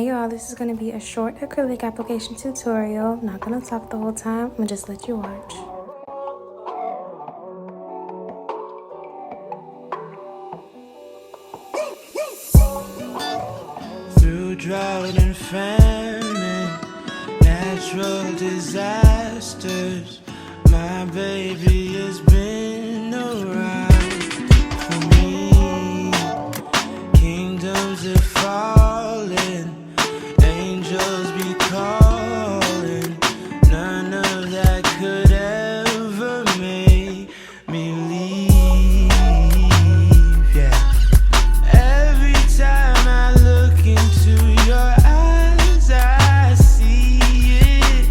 Hey y'all, this is going to be a short acrylic application tutorial. I'm not going to talk the whole time, I'm going to just let you watch. Through drought and famine, natural disasters, my baby has been around for me. Kingdoms are falling, angels be calling. None of that could ever make me leave. Yeah. Every time I look into your eyes, I see it.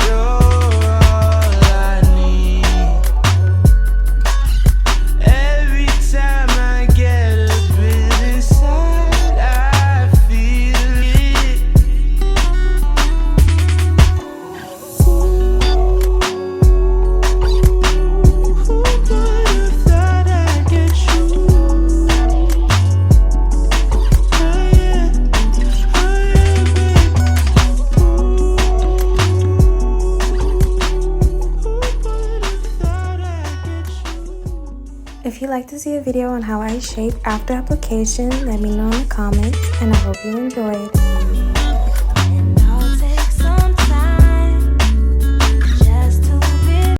You're all I need. Every time I get a bit inside, I feel it. Who would have thought I'd get you? Oh yeah, baby. Who would have thought I'd get you? If you'd like to see a video on how I shape after application, let me know in the comments, and I hope you enjoyed.